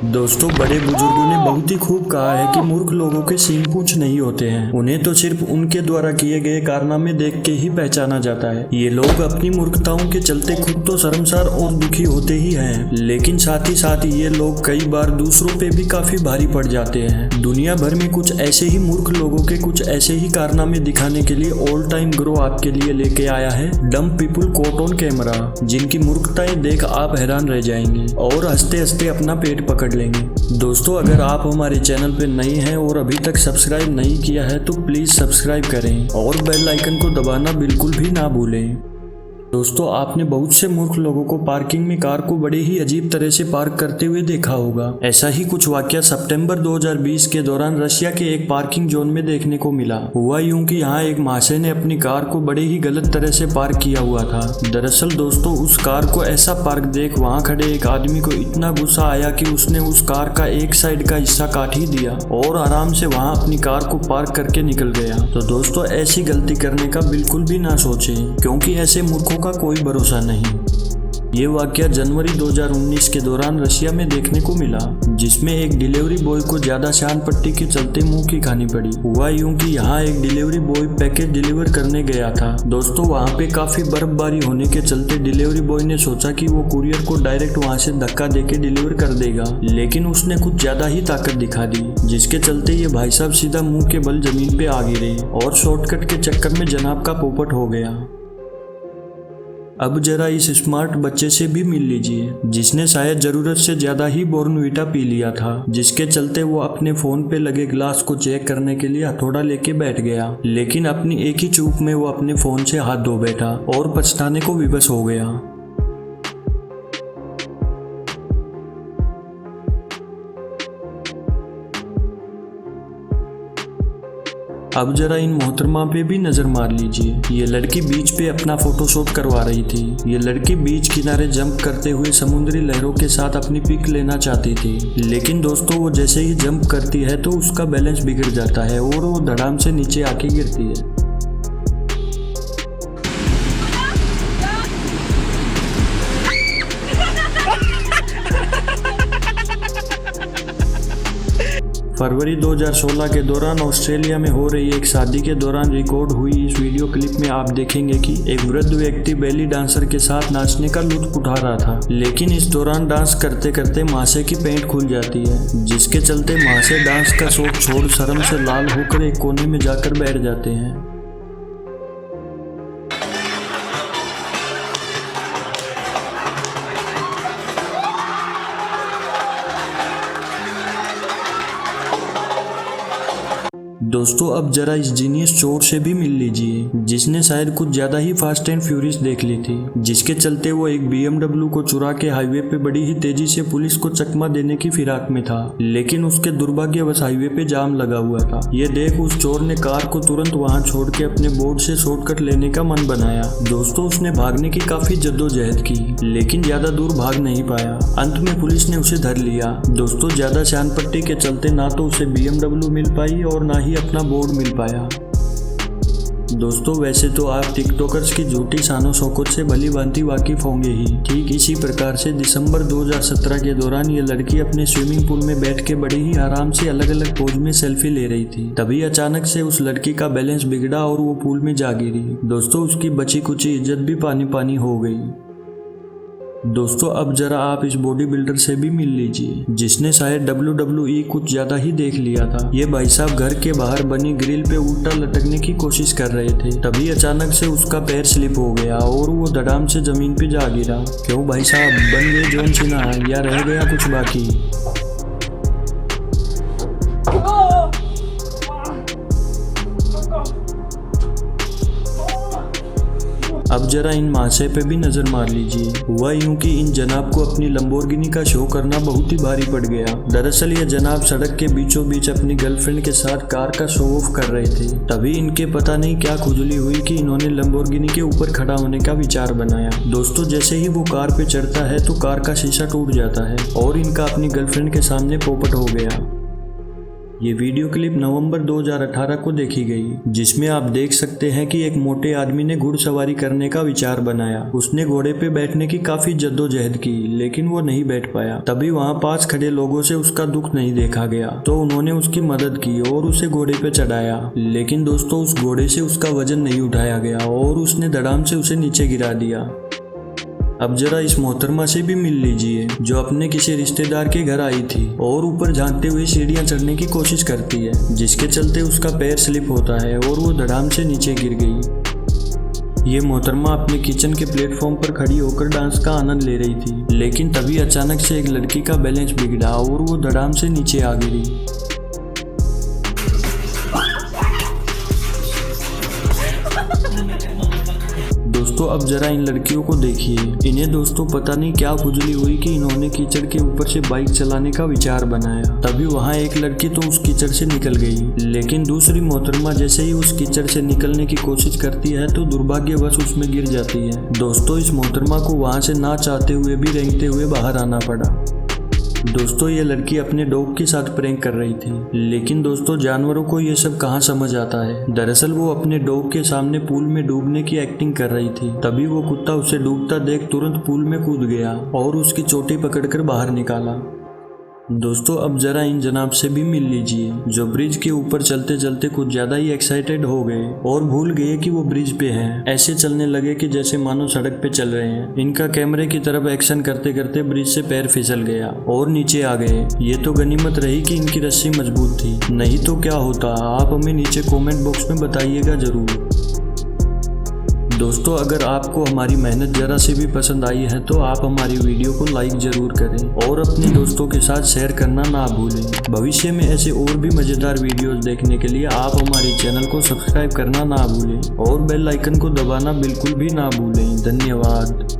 दोस्तों, बड़े बुजुर्गों ने बहुत ही खूब कहा है कि मूर्ख लोगों के सींग पूंछ नहीं होते हैं। उन्हें तो सिर्फ उनके द्वारा किए गए कारनामे देख के ही पहचाना जाता है। ये लोग अपनी मूर्खताओं के चलते खुद तो शर्मसार और दुखी होते ही हैं, लेकिन साथ ही ये लोग कई बार दूसरों पे भी काफी भारी पड़ जाते हैं। दुनिया भर में कुछ ऐसे ही मूर्ख लोगों के कुछ ऐसे ही कारनामे दिखाने के लिए ऑल टाइम ग्रो आपके लिए लेके आया है डम पीपुल कॉट ऑन कैमरा, जिनकी मूर्खताएं देख आप हैरान रह जाएंगे और हंसते हंसते अपना पेट पकड़ लेंगे। दोस्तों, अगर आप हमारे चैनल पे नए हैं और अभी तक सब्सक्राइब नहीं किया है तो प्लीज सब्सक्राइब करें और बेल आइकन को दबाना बिल्कुल भी ना भूलें। दोस्तों, आपने बहुत से मूर्ख लोगों को पार्किंग में कार को बड़े ही अजीब तरह से पार्क करते हुए देखा होगा। ऐसा ही कुछ वाकया सितंबर 2020 के दौरान रशिया के एक पार्किंग जोन में देखने को मिला। हुआ यूं कि यहाँ एक महाशय ने अपनी कार को बड़े ही गलत तरह से पार्क किया हुआ था। दरअसल दोस्तों, उस कार को ऐसा पार्क देख वहाँ खड़े एक आदमी को इतना गुस्सा आया कि उसने उस कार का एक साइड का हिस्सा काट ही दिया और आराम से वहाँ अपनी कार को पार्क करके निकल गया। तो दोस्तों, ऐसी गलती करने का बिल्कुल भी ना सोचें, क्योंकि ऐसे मूर्खों का कोई भरोसा नहीं। ये वाकया जनवरी 2019 के दौरान रशिया में देखने को मिला, जिसमें एक डिलीवरी बॉय को ज्यादा शान पट्टी के चलते मुंह की खानी पड़ी। हुआ यूं कि यहाँ एक डिलीवरी बॉय पैकेज डिलीवर करने गया था। दोस्तों, वहाँ पे काफी बर्फबारी होने के चलते डिलीवरी बॉय ने सोचा कि वो कुरियर को डायरेक्ट वहाँ से धक्का देके डिलीवर कर देगा, लेकिन उसने कुछ ज्यादा ही ताकत दिखा दी, जिसके चलते ये भाई साहब सीधा मुंह के बल जमीन पे आ गिरे और शॉर्टकट के चक्कर में जनाब का पोपट हो गया। अब जरा इस स्मार्ट बच्चे से भी मिल लीजिए, जिसने शायद जरूरत से ज्यादा ही बॉर्नवीटा पी लिया था, जिसके चलते वो अपने फोन पे लगे ग्लास को चेक करने के लिए हथौड़ा लेके बैठ गया, लेकिन अपनी एक ही चूक में वो अपने फोन से हाथ धो बैठा और पछताने को विवश हो गया। अब जरा इन मोहतरमा पे भी नजर मार लीजिए। ये लड़की बीच पे अपना फोटोशूट करवा रही थी। ये लड़की बीच किनारे जंप करते हुए समुद्री लहरों के साथ अपनी पिक लेना चाहती थी, लेकिन दोस्तों, वो जैसे ही जंप करती है तो उसका बैलेंस बिगड़ जाता है और वो धड़ाम से नीचे आके गिरती है। फरवरी 2016 के दौरान ऑस्ट्रेलिया में हो रही एक शादी के दौरान रिकॉर्ड हुई इस वीडियो क्लिप में आप देखेंगे कि एक वृद्ध व्यक्ति बेली डांसर के साथ नाचने का लुत्फ उठा रहा था, लेकिन इस दौरान डांस करते करते महाशय की पैंट खुल जाती है, जिसके चलते महाशय डांस का शौक छोड़ शर्म से लाल होकर एक कोने में जाकर बैठ जाते हैं। दोस्तों, अब जरा इस जीनियस चोर से भी मिल लीजिए, जिसने शायद कुछ ज्यादा ही फास्ट एंड फ्यूरियस देख ली थी, जिसके चलते वो एक BMW को चुरा के हाईवे पे बड़ी ही तेजी से पुलिस को चकमा देने की फिराक में था, लेकिन उसके दुर्भाग्यवश हाईवे पे जाम लगा हुआ था। ये देख उस चोर ने कार को तुरंत वहां छोड़ के अपने बोर्ड से शॉर्टकट लेने का मन बनाया। दोस्तों, उसने भागने की काफी जद्दोजहद की, लेकिन ज्यादा दूर भाग नहीं पाया। अंत में पुलिस ने उसे धर लिया। दोस्तों, ज्यादा शान पट्टी के चलते ना तो उसे BMW मिल पाई और ना ही अपना बोर्ड मिल पाया। दोस्तों, वैसे तो आप टिकटॉकर्स की झूठी शानो शौकत से भली भांति वाकिफ होंगे ही। ठीक इसी प्रकार से दिसंबर 2017 के दौरान ये लड़की अपने स्विमिंग पूल में बैठ के बड़ी ही आराम से अलग अलग पोज में सेल्फी ले रही थी। तभी अचानक से उस लड़की का बैलेंस बिगड़ा और वो पूल में जा गिरी। दोस्तों, उसकी बची कुची इज्जत भी पानी पानी हो गई। दोस्तों, अब जरा आप इस बॉडी बिल्डर से भी मिल लीजिए, जिसने शायद WWE कुछ ज्यादा ही देख लिया था। ये भाई साहब घर के बाहर बनी ग्रिल पे उल्टा लटकने की कोशिश कर रहे थे, तभी अचानक से उसका पैर स्लिप हो गया और वो धड़ाम से जमीन पे जा गिरा। क्यों भाई साहब, बन गए जॉन सीना या रह गया कुछ बाकी? अब जरा इन महाशय पे भी नजर मार लीजिए। हुआ यूं कि इन जनाब को अपनी लंबोर्गिनी का शो करना बहुत ही भारी पड़ गया। दरअसल ये जनाब सड़क के बीचों बीच अपनी गर्लफ्रेंड के साथ कार का शो ऑफ कर रहे थे। तभी इनके पता नहीं क्या खुजली हुई कि इन्होंने लंबोर्गिनी के ऊपर खड़ा होने का विचार बनाया। दोस्तों, जैसे ही वो कार पे चढ़ता है तो कार का शीशा टूट जाता है और इनका अपनी गर्लफ्रेंड के सामने पोपट हो गया। ये वीडियो क्लिप नवंबर 2018 को देखी गई, जिसमें आप देख सकते हैं कि एक मोटे आदमी ने घुड़सवारी करने का विचार बनाया। उसने घोड़े पे बैठने की काफी जद्दोजहद की, लेकिन वो नहीं बैठ पाया। तभी वहाँ पास खड़े लोगों से उसका दुख नहीं देखा गया, तो उन्होंने उसकी मदद की और उसे घोड़े पे चढ़ाया। लेकिन दोस्तों, उस घोड़े से उसका वजन नहीं उठाया गया और उसने धड़ाम से उसे नीचे गिरा दिया। अब जरा इस मोहतरमा से भी मिल लीजिए, जो अपने किसी रिश्तेदार के घर आई थी और ऊपर झांकते हुए सीढ़ियां चढ़ने की कोशिश करती है, जिसके चलते उसका पैर स्लिप होता है और वो धड़ाम से नीचे गिर गई। ये मोहतरमा अपने किचन के प्लेटफॉर्म पर खड़ी होकर डांस का आनंद ले रही थी, लेकिन तभी अचानक से एक लड़की का बैलेंस बिगड़ा और वो धड़ाम से नीचे आ गिरी। दोस्तों, अब जरा इन लड़कियों को देखिए। इन्हें दोस्तों पता नहीं क्या खुजली हुई कि इन्होंने कीचड़ के ऊपर से बाइक चलाने का विचार बनाया। तभी वहाँ एक लड़की तो उस कीचड़ से निकल गई, लेकिन दूसरी मोहतरमा जैसे ही उस कीचड़ से निकलने की कोशिश करती है तो दुर्भाग्यवश उसमें गिर जाती है। दोस्तों, इस मोहतरमा को वहाँ से ना चाहते हुए भी रेंगते हुए बाहर आना पड़ा। दोस्तों, ये लड़की अपने डॉग के साथ प्रैंक कर रही थी, लेकिन दोस्तों जानवरों को ये सब कहाँ समझ आता है। दरअसल वो अपने डॉग के सामने पूल में डूबने की एक्टिंग कर रही थी। तभी वो कुत्ता उसे डूबता देख तुरंत पूल में कूद गया और उसकी चोटी पकड़कर बाहर निकाला। दोस्तों, अब जरा इन जनाब से भी मिल लीजिए, जो ब्रिज के ऊपर चलते चलते कुछ ज्यादा ही एक्साइटेड हो गए और भूल गए कि वो ब्रिज पे हैं। ऐसे चलने लगे कि जैसे मानो सड़क पे चल रहे हैं। इनका कैमरे की तरफ एक्शन करते करते ब्रिज से पैर फिसल गया और नीचे आ गए। ये तो गनीमत रही कि इनकी रस्सी मजबूत थी, नहीं तो क्या होता आप हमें नीचे कॉमेंट बॉक्स में बताइएगा जरूर। दोस्तों, अगर आपको हमारी मेहनत जरा से भी पसंद आई है तो आप हमारी वीडियो को लाइक जरूर करें और अपने दोस्तों के साथ शेयर करना ना भूलें। भविष्य में ऐसे और भी मज़ेदार वीडियोस देखने के लिए आप हमारे चैनल को सब्सक्राइब करना ना भूलें और बेल आइकन को दबाना बिल्कुल भी ना भूलें। धन्यवाद।